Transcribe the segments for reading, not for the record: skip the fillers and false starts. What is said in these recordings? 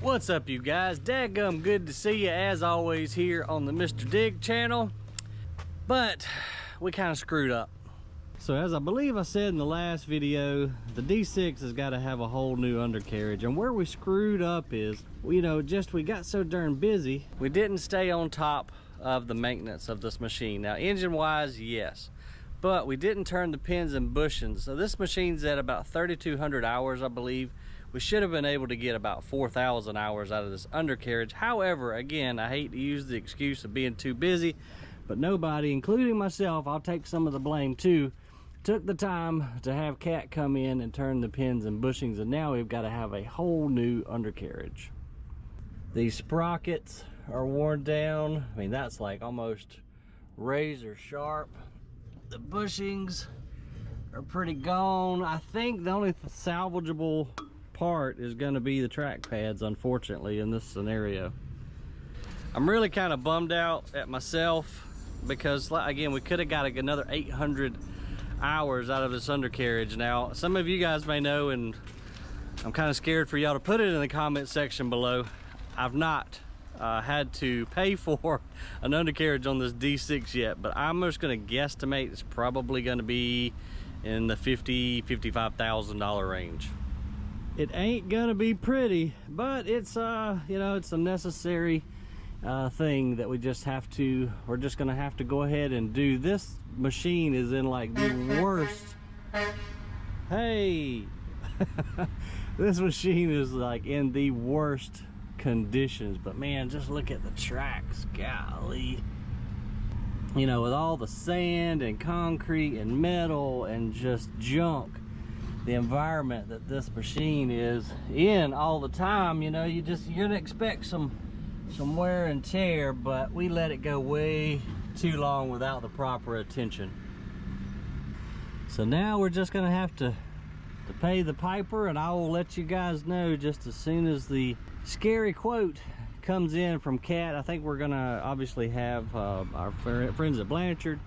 What's up, you guys? Dadgum good to see you as always here on the Mr. Dig channel. But we kind of screwed up. So as I believe I said in the last video, the D6 has got to have a whole new undercarriage. And where we screwed up is, we got so darn busy, we didn't stay on top of the maintenance of this machine. Now, engine-wise, yes. But we didn't turn the pins and bushings. So this machine's at about 3,200 hours, I believe. We should have been able to get about 4,000 hours out of this undercarriage. However, again, I hate to use the excuse of being too busy, but nobody, including myself, I'll take some of the blame too, took the time to have Cat come in and turn the pins and bushings, and now we've got to have a whole new undercarriage. These sprockets are worn down. I mean, that's like almost razor sharp. The bushings are pretty gone. I think the only salvageable part is going to be the track pads, unfortunately, in this scenario. I'm really kind of bummed out at myself because, again, we could have got another 800 hours out of this undercarriage. Now, some of you guys may know, and I'm kind of scared for y'all to put it in the comment section below, I've not had to pay for an undercarriage on this D6 yet, but I'm just going to guesstimate it's probably going to be in the $50,000–$55,000 range. It ain't gonna be pretty, but it's it's a necessary thing that we're just gonna have to go ahead and do. This machine is in like the worst, hey this machine is like in the worst conditions, but man, just look at the tracks, golly. With all the sand and concrete and metal and just junk, the environment that this machine is in all the time, you're gonna expect some wear and tear, but we let it go way too long without the proper attention. So now we're just gonna have to pay the piper, and I will let you guys know just as soon as the scary quote comes in from Cat. I think we're gonna obviously have our friends at Blanchard,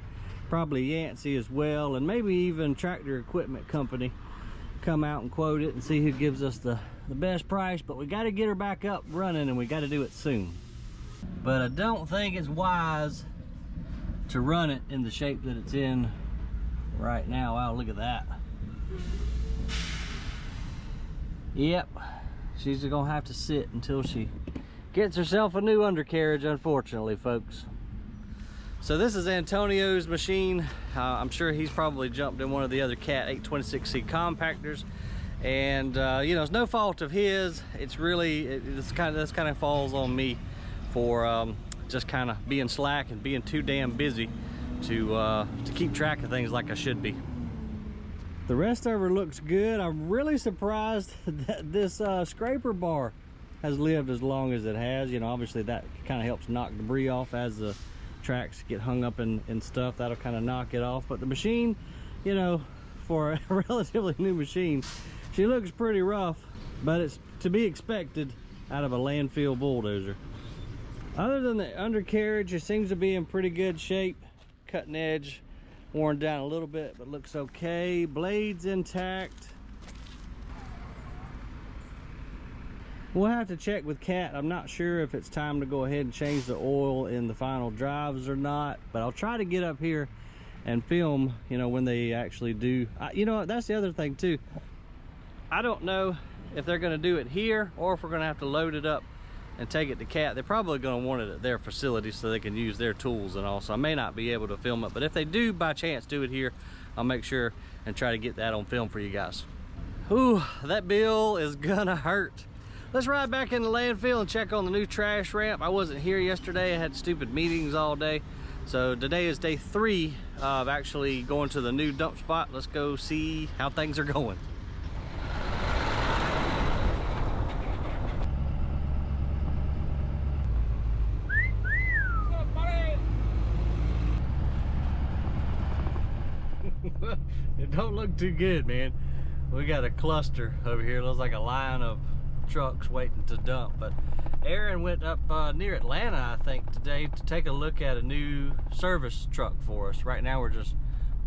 probably Yancey as well, and maybe even Tractor Equipment Company come out and quote it and see who gives us the best price. But we got to get her back up running, and we got to do it soon. But I don't think it's wise to run it in the shape that it's in right now. Wow, look at that. Yep, she's gonna have to sit until she gets herself a new undercarriage, unfortunately, folks. So this is Antonio's machine. I'm sure he's probably jumped in one of the other Cat 826C compactors, and it's no fault of his. It's really this kind of falls on me for just kind of being slack and being too damn busy to keep track of things like I should be. The rest of her looks good. I'm really surprised that this scraper bar has lived as long as it has. Obviously that kind of helps knock debris off as the tracks get hung up in stuff. That'll kind of knock it off. But the machine, for a relatively new machine, she looks pretty rough, but it's to be expected out of a Landfill bulldozer. Other than the undercarriage, it seems to be in pretty good shape. Cutting edge worn down a little bit, but looks okay. Blades intact. We'll have to check with Cat. I'm not sure if it's time to go ahead and change the oil in the final drives or not, but I'll try to get up here and film, when they actually do. That's the other thing too. I don't know if they're gonna do it here or if we're gonna have to load it up and take it to Cat. They're probably gonna want it at their facility so they can use their tools and all. So I may not be able to film it, but if they do by chance do it here, I'll make sure and try to get that on film for you guys. Whew, that bill is gonna hurt. Let's ride back in the landfill and check on the new trash ramp. I wasn't here yesterday. I had stupid meetings all day. So today is day 3 of actually going to the new dump spot. Let's go see how things are going. It don't look too good, man. We got a cluster over here. It looks like a line of trucks waiting to dump. But Aaron went up near Atlanta, I think, today to take a look at a new service truck for us. Right now we're just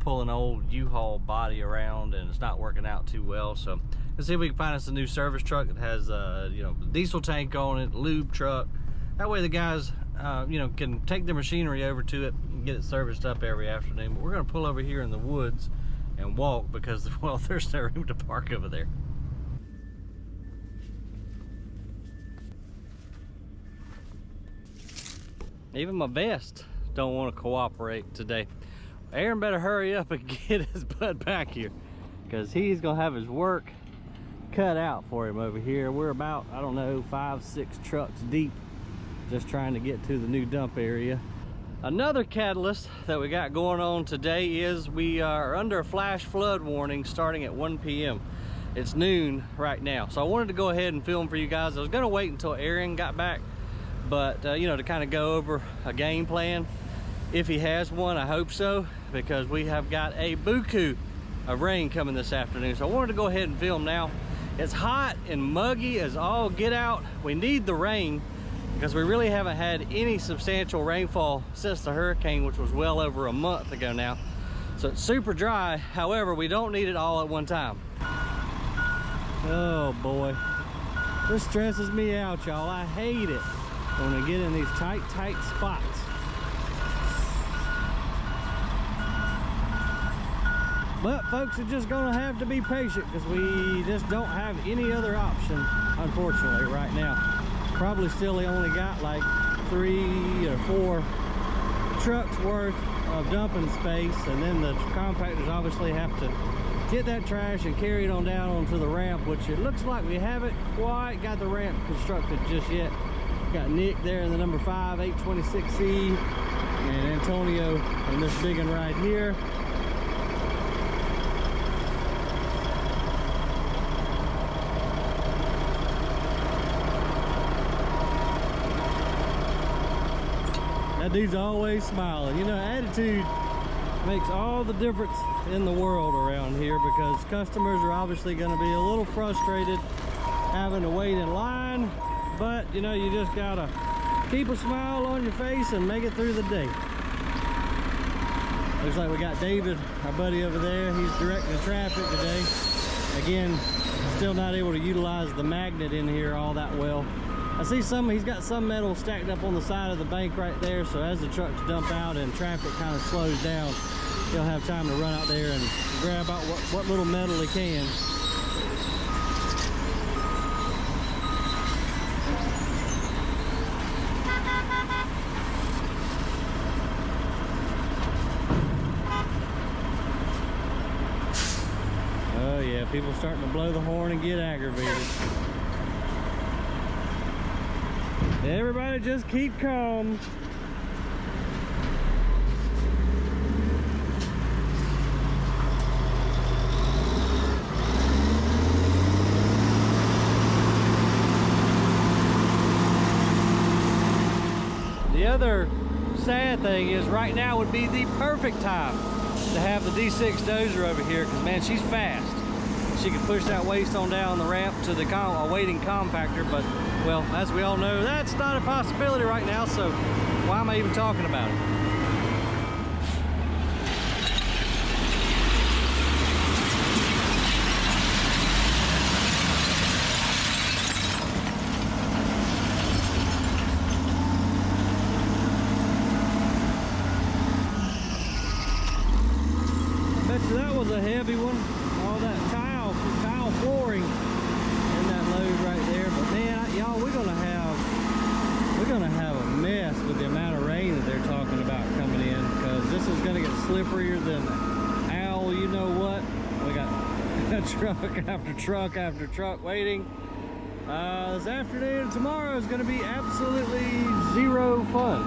pull an old U-Haul body around and it's not working out too well. So let's see if we can find us a new service truck that has you know, diesel tank on it, lube truck. That way the guys you know, can take their machinery over to it and get it serviced up every afternoon. But we're gonna pull over here in the woods and walk because, well, there's no room to park over there. Even my vest don't want to cooperate today. Aaron better hurry up and get his butt back here, because he's gonna have his work cut out for him over here. We're about, I don't know, 5-6 trucks deep, just trying to get to the new dump area. Another catalyst that we got going on today is we are under a flash flood warning starting at 1 p.m. It's noon right now, so I wanted to go ahead and film for you guys. I was gonna wait until Aaron got back, but you know, to kind of go over a game plan, if he has one. I hope so, because we have got a buku of rain coming this afternoon. So I wanted to go ahead and film now. It's hot and muggy as all get out. We need the rain because we really haven't had any substantial rainfall since the hurricane, which was well over a month ago now. So it's super dry. However, we don't need it all at one time. Oh boy, this stresses me out, y'all. I hate it when we get in these tight spots. But folks are just gonna have to be patient because we just don't have any other option, unfortunately, right now. Probably still only got like 3 or 4 trucks worth of dumping space, and then the compactors obviously have to get that trash and carry it on down onto the ramp, which it looks like we haven't quite got the ramp constructed just yet. Got Nick there in the number 5 826C, and Antonio in this big one right here. That dude's always smiling. You know, attitude makes all the difference in the world around here, because customers are obviously going to be a little frustrated having to wait in line, but you know, you just gotta keep a smile on your face and make it through the day. Looks like we got David, our buddy over there. He's directing the traffic today. Again, still not able to utilize the magnet in here all that well. I see he's got some metal stacked up on the side of the bank right there, so as the trucks dump out and traffic kind of slows down, he'll have time to run out there and grab out what little metal he can. Oh yeah, people starting to blow the horn and get aggravated. Everybody just keep calm. The other sad thing is right now would be the perfect time to have the D6 Dozer over here, because man, she's fast. She can push that waste on down the ramp to the waiting compactor, but well, as we all know, that's not a possibility right now, so why am I even talking about it? I bet you that was a heavy one. All that tile flooring in that load right there. But man, y'all, we're gonna have a mess with the amount of rain that they're talking about coming in, because this is gonna get slipperier than owl, you know what. We got truck after truck after truck waiting. This afternoon and tomorrow is gonna be absolutely zero fun.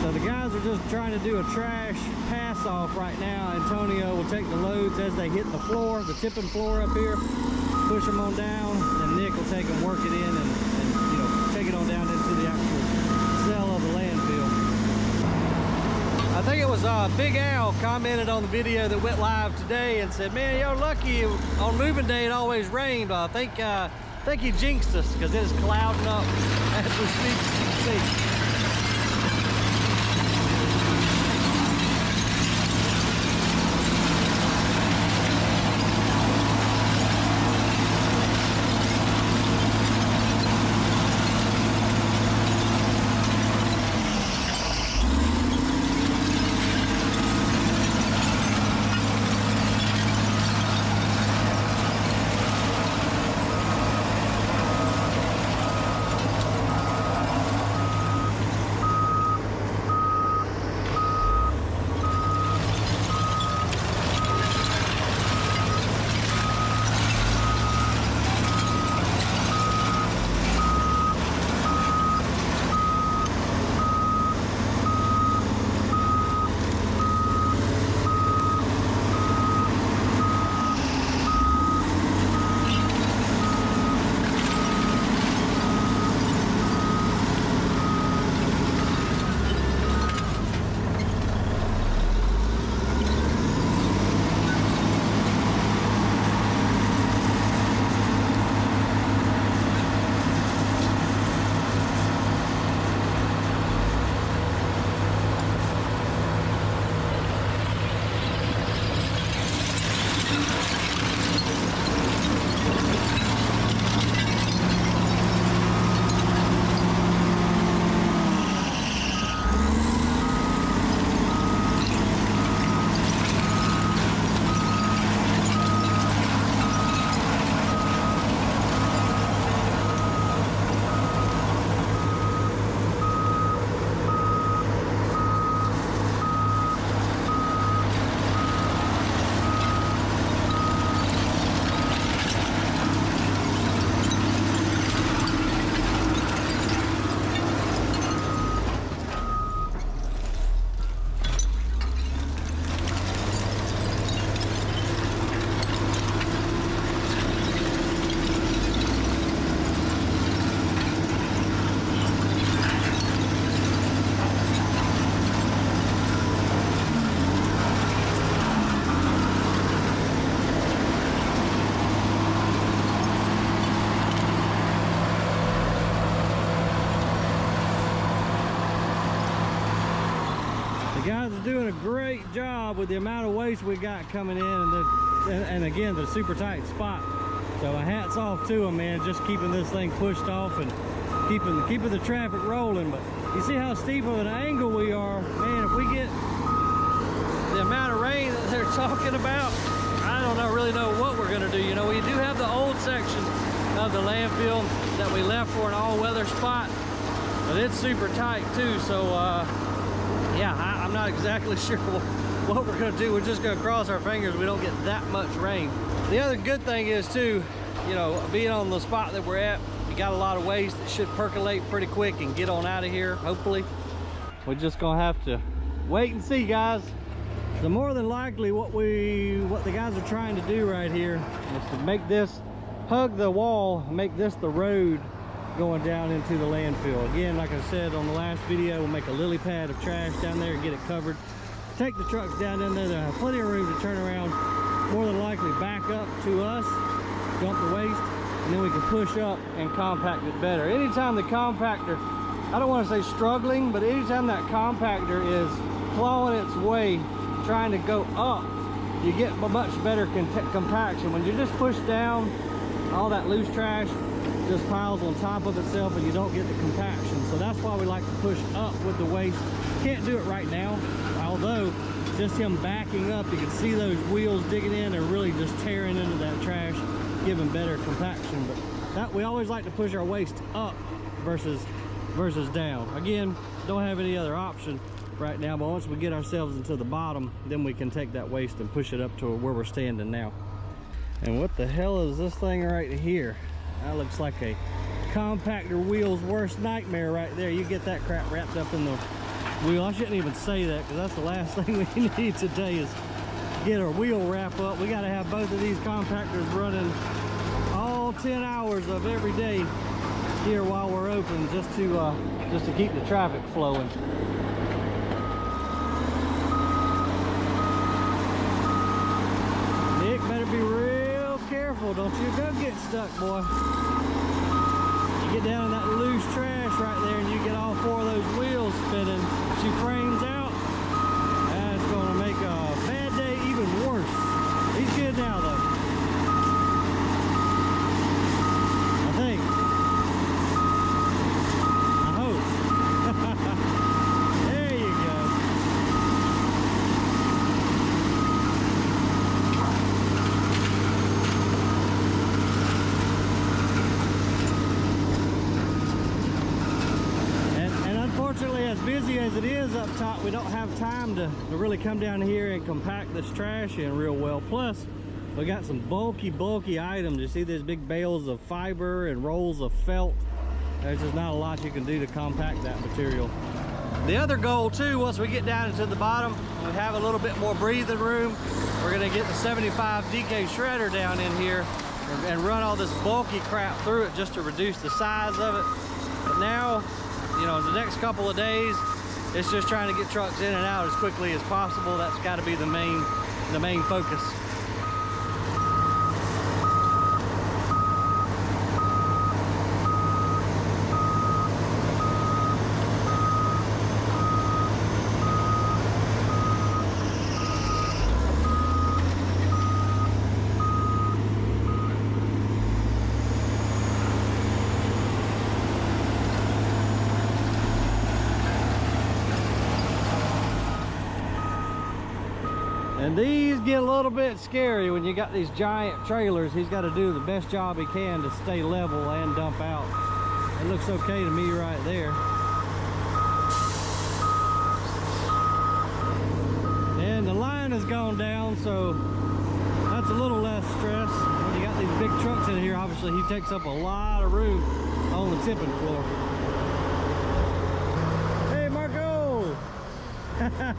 So the guys are just trying to do a trash pass off right now. Antonio will take the loads as they hit the floor, the tipping floor up here, push them on down, and Nick will take them, work it in, and you know, take it on down into the actual cell of the landfill. I think it was Big Al commented on the video that went live today and said, man, you're lucky on moving day it always rained. I think he jinxed us, because it is clouding up as we speak. You can see. guys are doing a great job with the amount of waste we got coming in, and again, the super tight spot. So my hat's off to them, man, just keeping this thing pushed off and keeping the traffic rolling. But you see how steep of an angle we are, man. If we get the amount of rain that they're talking about, I don't really know what we're gonna do. You know, we do have the old section of the landfill that we left for an all-weather spot, but it's super tight too. So yeah, I'm not exactly sure what we're gonna do. We're just gonna cross our fingers we don't get that much rain. The other good thing is too, you know, being on the spot that we're at, we got a lot of waste that should percolate pretty quick and get on out of here, hopefully. We're just gonna have to wait and see, guys. So more than likely what the guys are trying to do right here is to make this, hug the wall, make this the road going down into the landfill. Again, like I said on the last video, we'll make a lily pad of trash down there and get it covered. Take the trucks down in there, they'll have plenty of room to turn around, more than likely back up to us, dump the waste, and then we can push up and compact it better. Anytime the compactor, I don't want to say struggling, but anytime that compactor is clawing its way, trying to go up, you get a much better compaction. When you just push down, all that loose trash just piles on top of itself and you don't get the compaction. So that's why we like to push up with the waste. Can't do it right now, although just him backing up, you can see those wheels digging in, they're really just tearing into that trash, giving better compaction. But that, we always like to push our waste up versus down. Again, don't have any other option right now, but once we get ourselves into the bottom, then we can take that waste and push it up to where we're standing now. And what the hell is this thing right here? That looks like a compactor wheel's worst nightmare right there. You get that crap wrapped up in the wheel. I shouldn't even say that, because that's the last thing we need today is get our wheel wrap up. We got to have both of these compactors running all 10 hours of every day here while we're open, just to keep the traffic flowing. Nick, better be real careful. Don't you go get stuck, boy. You get down in that loose trash right there and you get all four of those wheels spinning. She frames out. That's going to make a bad day even worse. He's good now, though. I think. I hope. There you go. Unfortunately, as busy as it is up top, we don't have time to really come down here and compact this trash in real well. Plus, we got some bulky items. You see these big bales of fiber and rolls of felt. There's just not a lot you can do to compact that material. The other goal too, once we get down into the bottom, we have a little bit more breathing room. We're gonna get the 75 DK shredder down in here and run all this bulky crap through it just to reduce the size of it. But now, you know, the next couple of days, it's just trying to get trucks in and out as quickly as possible. That's got to be the main focus. And these get a little bit scary when you got these giant trailers. He's got to do the best job he can to stay level and dump out. It looks okay to me right there. And the line has gone down, so that's a little less stress. When you got these big trucks in here, obviously he takes up a lot of room on the tipping floor. Hey, Marco!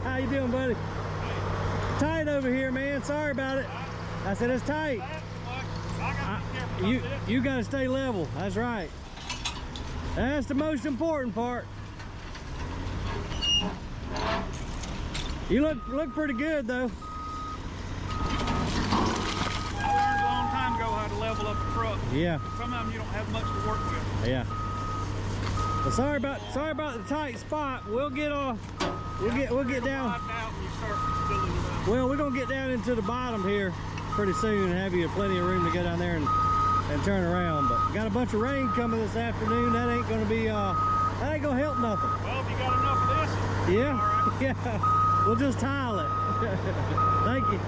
How you doing, buddy? Tight over here, man. Sorry about it. I said it's tight. You got to stay level. That's right. That's the most important part. You look pretty good though. I learned a long time ago how to level up a truck. Yeah. Sometimes you don't have much to work with. Yeah. Well, sorry about the tight spot. We'll get We'll get down. Out and you start filling it up. Well, we're gonna get down into the bottom here pretty soon and have you plenty of room to go down there and turn around. But got a bunch of rain coming this afternoon. That ain't gonna be that ain't gonna help nothing. Well, if you got enough of this, Yeah, all right. yeah. We'll just tile it. Thank you.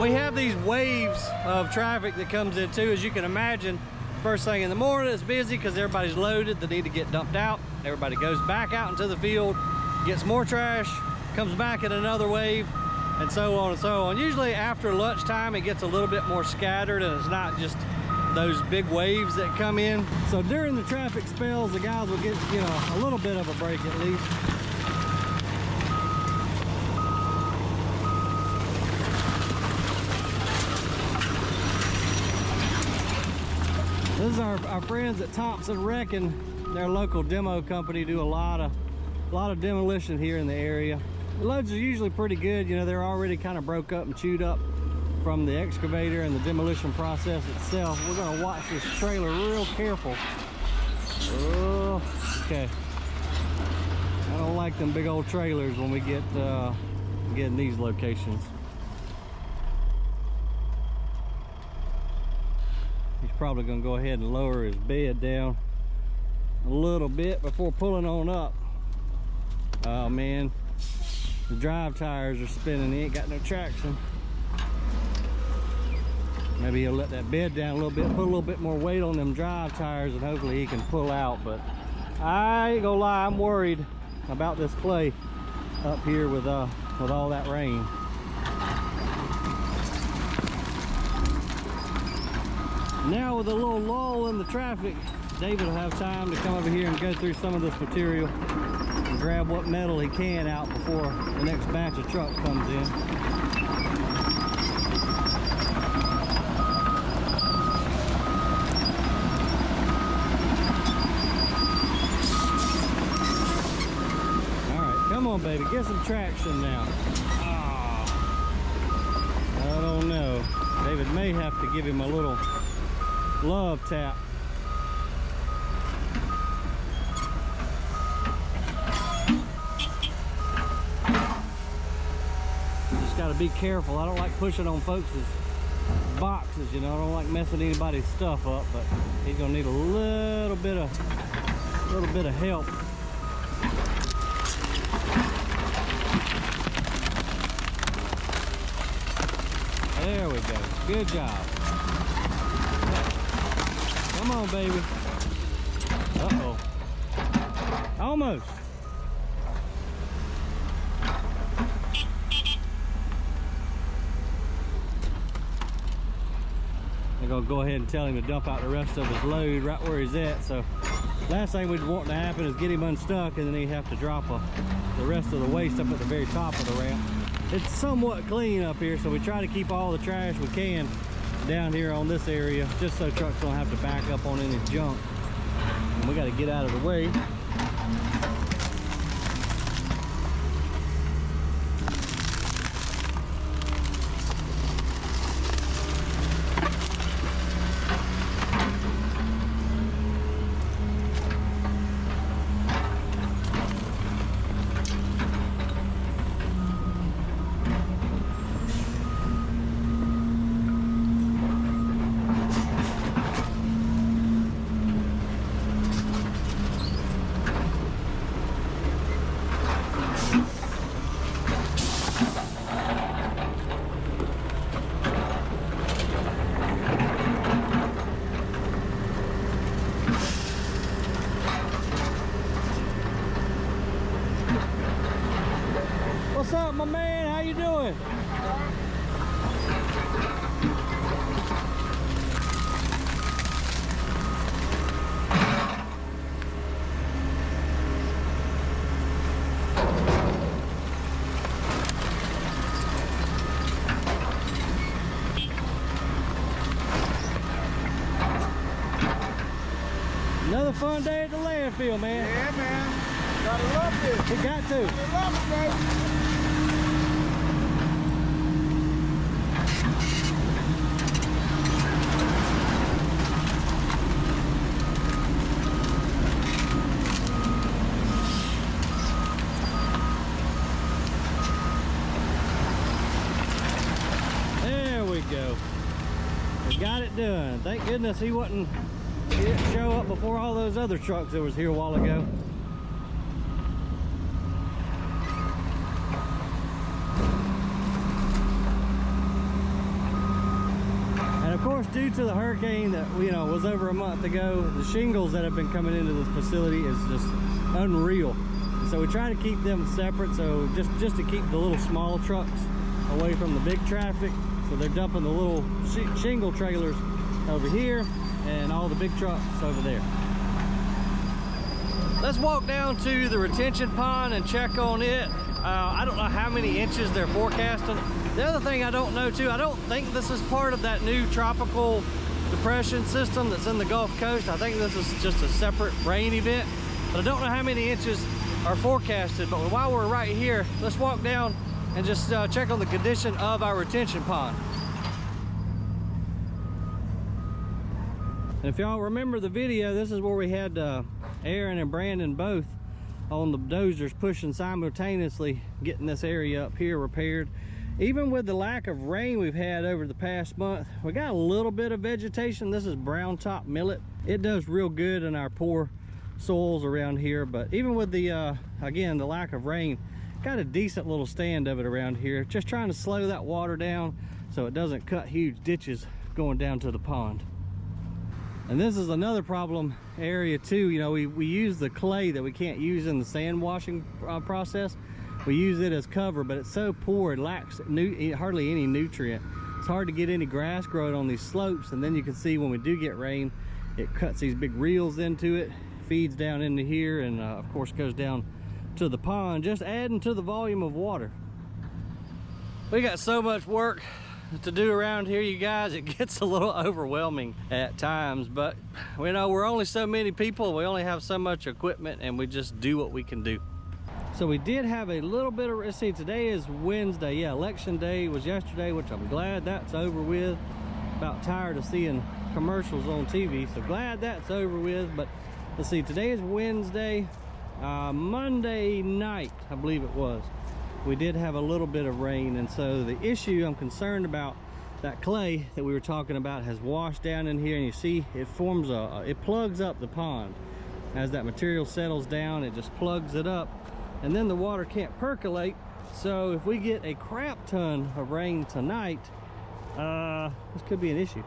We have these waves of traffic that comes in too, as you can imagine. First thing in the morning, it's busy because everybody's loaded. They need to get dumped out. Everybody goes back out into the field, gets more trash, comes back in another wave, and so on and so on. Usually after lunchtime, it gets a little bit more scattered and it's not just those big waves that come in. So during the traffic spells, the guys will get, you know, a little bit of a break at least. This is our friends at Thompson Wrecking. Their local demo company do a lot of demolition here in the area. The loads are usually pretty good. You know, they're already kind of broke up and chewed up from the excavator and the demolition process itself. We're gonna watch this trailer real careful. Oh, okay. I don't like them big old trailers when we get in these locations. He's probably gonna go ahead and lower his bed down a little bit before pulling on up. Oh man, the drive tires are spinning. He ain't got no traction. Maybe he'll let that bed down a little bit, put a little bit more weight on them drive tires, and hopefully he can pull out. But I ain't gonna lie, I'm worried about this clay up here with all that rain. Now with a little lull in the traffic, David will have time to come over here and go through some of this material and grab what metal he can out before the next batch of truck comes in. All right, come on, baby, get some traction now. Oh, I don't know. David may have to give him a little love tap. Just got to be careful. I don't like pushing on folks' boxes, you know. I don't like messing anybody's stuff up, but he's gonna need a little bit of help. There we go. Good job. Come on, baby. Uh-oh. Almost. I'm gonna go ahead and tell him to dump out the rest of his load right where he's at. So last thing we'd want to happen is get him unstuck and then he'd have to drop the rest of the waste up at the very top of the ramp. It's somewhat clean up here, so we try to keep all the trash we can down here on this area, just so trucks don't have to back up on any junk. And we got to get out of the way. What's up, my man? How you doing? Another fun day at the landfill, man. Yeah, man. Gotta love this. We got to. Gotta love it, baby. And thank goodness he didn't show up before all those other trucks that was here a while ago. And of course, due to the hurricane that was over a month ago, the shingles that have been coming into this facility is just unreal. So we try to keep them separate, so just to keep the little small trucks away from the big traffic. So they're dumping the little shingle trailers over here and all the big trucks over there. Let's walk down to the retention pond and check on it. I don't know how many inches they're forecasting. The other thing I don't know too, I don't think this is part of that new tropical depression system that's in the Gulf Coast. I think this is just a separate rain event, but I don't know how many inches are forecasted. But while we're right here, let's walk down and just check on the condition of our retention pond. And if y'all remember the video, this is where we had Aaron and Brandon both on the dozers pushing simultaneously, getting this area up here repaired. Even with the lack of rain we've had over the past month, we got a little bit of vegetation. This is brown top millet. It does real good in our poor soils around here, but even with the again, the lack of rain, got a decent little stand of it around here. Just trying to slow that water down so it doesn't cut huge ditches going down to the pond. And this is another problem area too. We use the clay that we can't use in the sand washing process. We use it as cover, but it's so poor, it lacks hardly any nutrient. It's hard to get any grass growing on these slopes. And then you can see when we do get rain, it cuts these big reels into it, feeds down into here, and of course goes down to the pond, just adding to the volume of water. We got so much work to do around here, you guys. It gets a little overwhelming at times, but we're only so many people, we only have so much equipment, and we just do what we can do. So we did have a little bit of, let's see, today is Wednesday. Yeah, election day was yesterday, which I'm glad that's over with. About tired of seeing commercials on TV, so glad that's over with. But let's see, today is Wednesday. Monday night, I believe it was, we did have a little bit of rain, and so the issue I'm concerned about, that clay that we were talking about has washed down in here, and you see it forms it plugs up the pond. As that material settles down, it just plugs it up, and then the water can't percolate. So if we get a crap ton of rain tonight, this could be an issue,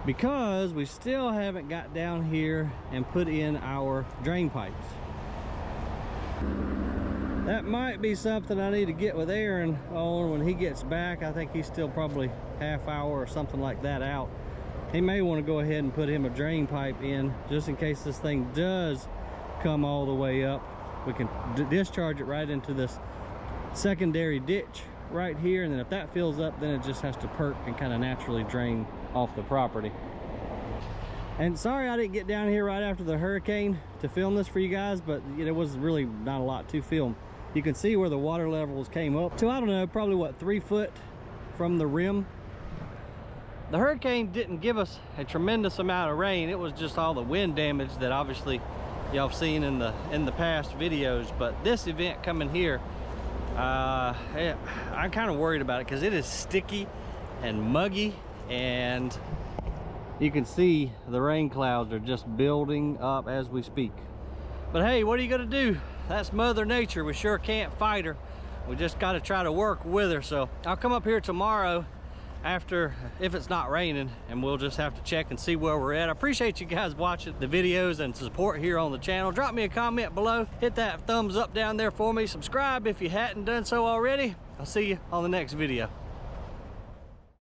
because we still haven't got down here and put in our drain pipes. That might be something I need to get with Aaron on when he gets back. I think he's still probably half hour or something like that out. He may want to go ahead and put him a drain pipe in, just in case this thing does come all the way up. We can discharge it right into this secondary ditch right here, and then if that fills up, then it just has to perk and kind of naturally drain off the property. And sorry I didn't get down here right after the hurricane to film this for you guys, but there was really not a lot to film. You can see where the water levels came up to, I don't know, probably what, 3 foot from the rim. The hurricane didn't give us a tremendous amount of rain. It was just all the wind damage that obviously y'all have seen in the past videos. But this event coming here, I'm kind of worried about it, because it is sticky and muggy, and you can see the rain clouds are just building up as we speak. But hey, what are you gonna do? That's Mother Nature. We sure can't fight her. We just got to try to work with her. So I'll come up here tomorrow after, if it's not raining, and we'll just have to check and see where we're at. I appreciate you guys watching the videos and support here on the channel. Drop me a comment below. Hit that thumbs up down there for me. Subscribe if you hadn't done so already. I'll see you on the next video.